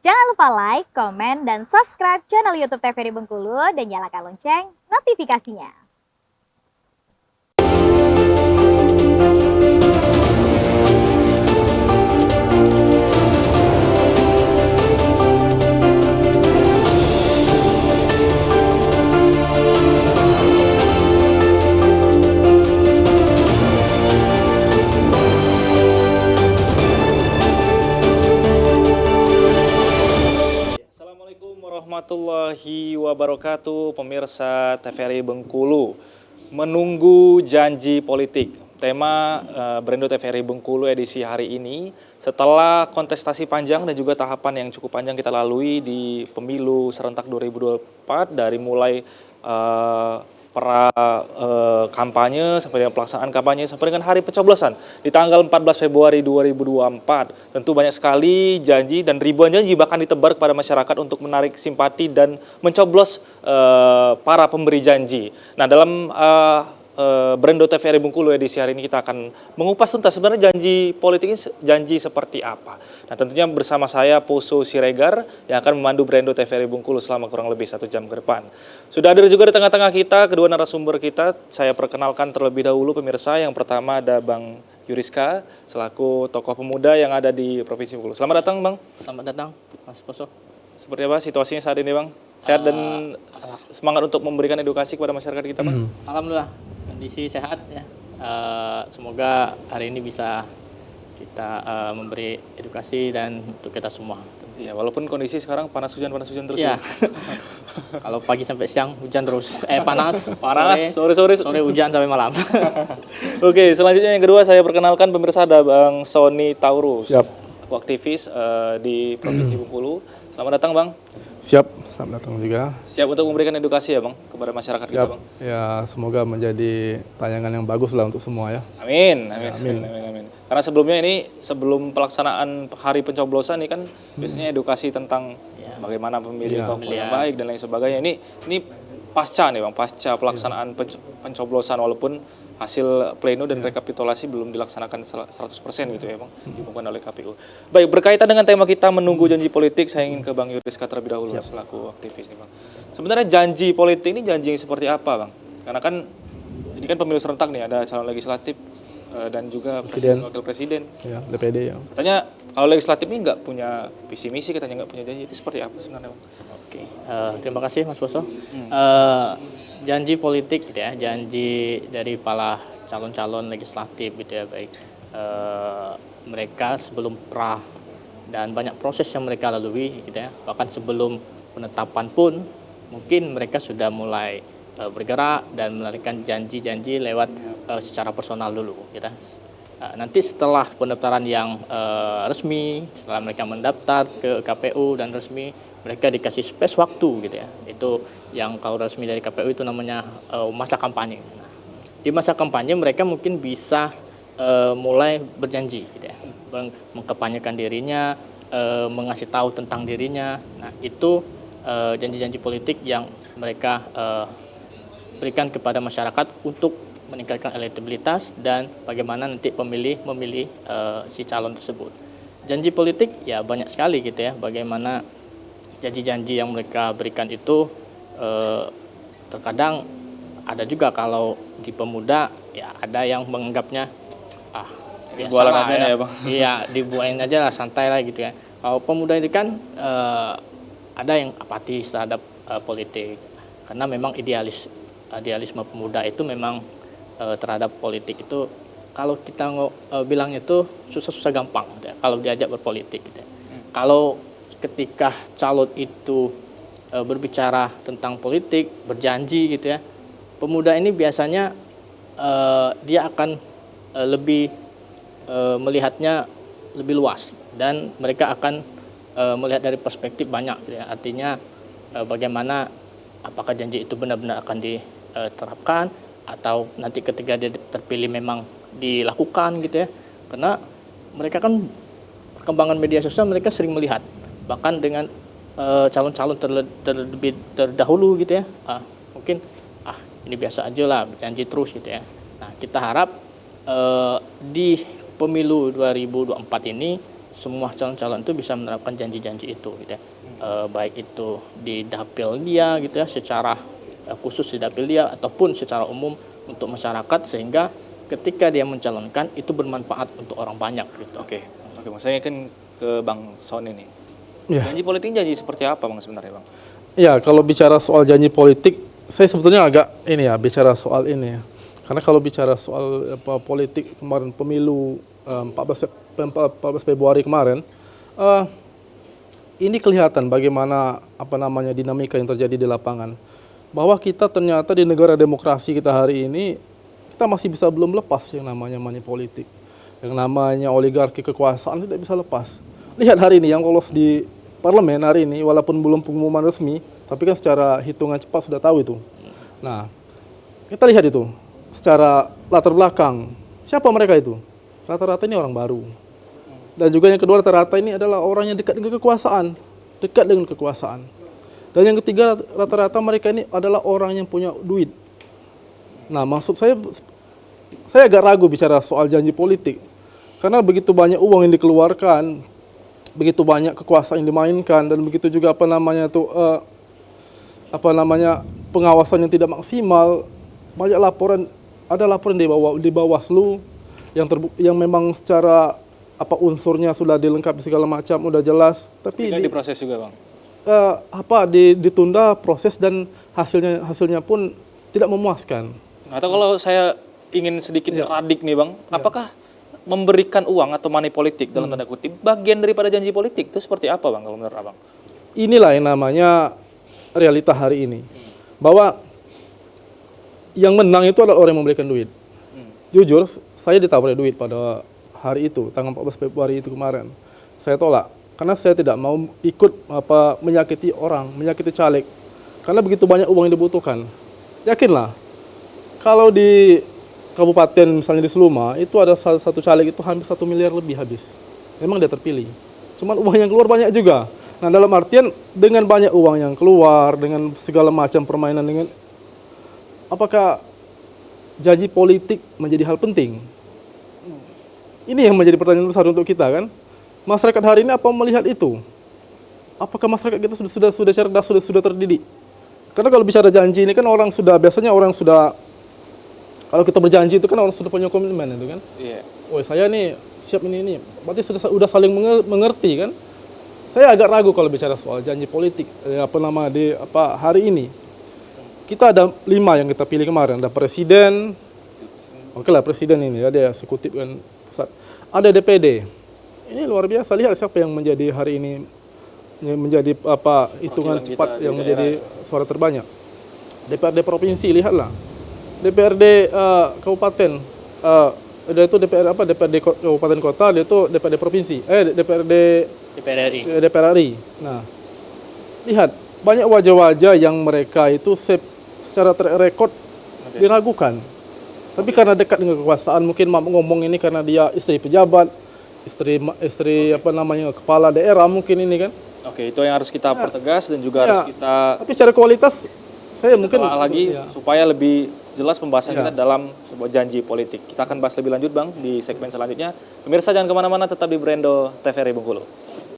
Jangan lupa like, komen, dan subscribe channel YouTube TVRI Bengkulu dan nyalakan lonceng notifikasinya. Warahmatullahi wabarakatuh, pemirsa TVRI Bengkulu. Menunggu janji politik. Tema Berendo TVRI Bengkulu edisi hari ini setelah kontestasi panjang dan juga tahapan yang cukup panjang kita lalui di pemilu serentak 2024 dari mulai kampanye sampai dengan pelaksanaan kampanye sampai dengan hari pencoblosan di tanggal 14 Februari 2024. Tentu banyak sekali janji dan ribuan janji bahkan ditebar kepada masyarakat untuk menarik simpati dan mencoblos para pemberi janji. Nah, dalam Berendo TVRI Bengkulu edisi hari ini kita akan mengupas tuntas sebenarnya janji politik ini janji seperti apa. Nah, tentunya bersama saya Poso Siregar yang akan memandu Berendo TVRI Bengkulu selama kurang lebih 1 jam ke depan. Sudah hadir juga di tengah-tengah kita kedua narasumber kita. Saya perkenalkan terlebih dahulu pemirsa. Yang pertama ada Bang Yuriska selaku tokoh pemuda yang ada di Provinsi Bengkulu. Selamat datang, Bang. Selamat datang, Mas Poso. Seperti apa situasinya saat ini, Bang? Sehat dan semangat untuk memberikan edukasi kepada masyarakat kita, Bang? Alhamdulillah, kondisi sehat ya. Semoga hari ini bisa kita memberi edukasi dan untuk kita semua. Ya, walaupun kondisi sekarang panas hujan terus ya. Kalau pagi sampai siang hujan terus, panas, sore hujan sampai malam. Oke, selanjutnya yang kedua saya perkenalkan pemirsa ada Bang Sony Taurus. Siap. Aktivis di Provinsi Bengkulu. Selamat datang, Bang. Siap, selamat datang juga. Siap untuk memberikan edukasi ya, Bang, kepada masyarakat Siap. kita, Bang. Ya, semoga menjadi tayangan yang bagus lah untuk semua ya. Amin. Karena sebelumnya sebelum pelaksanaan hari pencoblosan ini kan biasanya edukasi tentang bagaimana pemilih yang baik dan lain sebagainya. Ini pasca nih, Bang, pasca pelaksanaan pencoblosan walaupun hasil pleno dan rekapitulasi belum dilaksanakan 100% gitu ya, Bang, diumumkan oleh KPU. Baik, berkaitan dengan tema kita menunggu janji politik, saya ingin ke Bang Yuriska terlebih dahulu selaku aktivis nih, Bang. Sebenarnya janji politik ini janji yang seperti apa, Bang? Karena kan ini kan pemilu serentak nih, ada calon legislatif dan juga presiden wakil presiden. Ya, DPD ya. Katanya kalau legislatif ini nggak punya visi misi, katanya nggak punya janji, itu seperti apa sebenarnya, Bang? Oke, terima kasih Mas Poso. Janji politik gitu ya, janji dari para calon-calon legislatif gitu ya, baik mereka sebelum dan banyak proses yang mereka lalui gitu ya, bahkan sebelum penetapan pun mungkin mereka sudah mulai bergerak dan melarikan janji-janji lewat secara personal dulu gitu. Nanti setelah pendaftaran yang resmi, setelah mereka mendaftar ke KPU dan resmi, mereka dikasih space waktu gitu ya. Itu yang kalau resmi dari KPU itu namanya masa kampanye. Nah, di masa kampanye mereka mungkin bisa mulai berjanji gitu ya. Mengkampanyekan dirinya, mengasih tahu tentang dirinya. Nah, itu janji-janji politik yang mereka berikan kepada masyarakat untuk meningkatkan elektabilitas dan bagaimana nanti pemilih memilih si calon tersebut. Janji politik ya banyak sekali gitu ya, bagaimana janji-janji yang mereka berikan itu terkadang ada juga kalau di pemuda ya ada yang menganggapnya dibualan aja ya, Bang. Iya, dibuain aja lah, santai lah gitu ya. Kalau pemuda ini kan ada yang apatis terhadap politik karena memang idealisme pemuda itu memang terhadap politik itu kalau kita bilangnya itu susah-susah gampang gitu ya, kalau diajak berpolitik gitu ya. Kalau ketika calon itu berbicara tentang politik, berjanji gitu ya, pemuda ini biasanya dia akan lebih melihatnya lebih luas dan mereka akan melihat dari perspektif banyak gitu ya. Artinya bagaimana apakah janji itu benar-benar akan diterapkan atau nanti ketika dia terpilih memang dilakukan gitu ya. Karena mereka kan perkembangan media sosial mereka sering melihat bahkan dengan calon-calon terlebih terdahulu gitu ya, mungkin ini biasa aja lah, janji terus gitu ya. Nah, kita harap di pemilu 2024 ini semua calon-calon itu bisa menerapkan janji-janji itu gitu ya. Baik itu di dapil dia gitu ya, secara khusus di dapil dia ataupun secara umum untuk masyarakat, sehingga ketika dia mencalonkan itu bermanfaat untuk orang banyak gitu. Oke, Bang. Saya kan ke Bang Son ini. Ya. Janji politik janji seperti apa Bang sebenarnya Bang? Ya, kalau bicara soal janji politik, saya sebetulnya agak ini ya bicara soal ini ya. Karena kalau bicara soal politik kemarin pemilu 14 Februari kemarin, ini kelihatan bagaimana dinamika yang terjadi di lapangan. Bahwa kita ternyata di negara demokrasi kita hari ini, kita masih bisa belum lepas yang namanya money politik. Yang namanya oligarki kekuasaan tidak bisa lepas. Lihat hari ini yang lolos di parlemen hari ini, walaupun belum pengumuman resmi, tapi kan secara hitungan cepat sudah tahu itu. Nah, kita lihat itu, secara latar belakang, siapa mereka itu? Rata-rata ini orang baru. Dan juga yang kedua, rata-rata ini adalah orang yang dekat dengan kekuasaan. Dekat dengan kekuasaan. Dan yang ketiga, rata-rata mereka ini adalah orang yang punya duit. Nah, maksud saya agak ragu bicara soal janji politik. Karena begitu banyak uang yang dikeluarkan, begitu banyak kekuasaan yang dimainkan, dan begitu juga pengawasan yang tidak maksimal. Banyak laporan, ada laporan di Bawaslu yang memang secara unsurnya sudah dilengkapi segala macam, udah jelas, tapi diproses juga Bang. Ditunda proses dan hasilnya pun tidak memuaskan. Atau kalau saya ingin sedikit radik nih Bang, apakah memberikan uang atau money politik dalam tanda kutip bagian daripada janji politik itu seperti apa Bang kalau menurut Abang? Inilah yang namanya realita hari ini. Bahwa yang menang itu adalah orang yang memberikan duit. Jujur, saya ditawari duit pada hari itu, tanggal 14 Februari itu kemarin. Saya tolak. Karena saya tidak mau ikut menyakiti orang, menyakiti caleg. Karena begitu banyak uang yang dibutuhkan. Yakinlah, kalau di kabupaten misalnya di Seluma, itu ada satu caleg itu hampir 1 miliar lebih habis. Memang dia terpilih. Cuman uang yang keluar banyak juga. Nah, dalam artian dengan banyak uang yang keluar, dengan segala macam permainan dengan, apakah janji politik menjadi hal penting? Ini yang menjadi pertanyaan besar untuk kita kan. Masyarakat hari ini apa melihat itu? Apakah masyarakat kita sudah cerdas, sudah terdidik? Karena kalau bicara janji ini kan biasanya orang sudah, kalau kita berjanji itu kan orang sudah punya komitmen itu kan. Iya. Oh, saya nih siap ini. Berarti sudah saling mengerti kan. Saya agak ragu kalau bicara soal janji politik hari ini. Kita ada 5 yang kita pilih kemarin. Ada presiden, oke lah presiden ini, ada eksekutif kan pusat. Ada DPD. Ini luar biasa, lihat siapa yang menjadi hari ini menjadi hitungan cepat yang menjadi suara terbanyak. DPRD provinsi, lihatlah. DPRD kabupaten, dia itu DPRD kabupaten kota, dia itu DPRD provinsi, DPR RI. Nah, lihat banyak wajah-wajah yang mereka itu secara track record diragukan. Tapi karena dekat dengan kekuasaan, mungkin ngomong ini karena dia istri pejabat, istri kepala daerah mungkin ini kan. Oke, itu yang harus kita pertegas dan juga harus kita tapi secara kualitas saya mungkin lagi supaya lebih jelas pembahasan kita dalam sebuah janji politik. Kita akan bahas lebih lanjut Bang di segmen selanjutnya. Pemirsa jangan kemana-mana, tetap di Brendo TVRI Bengkulu.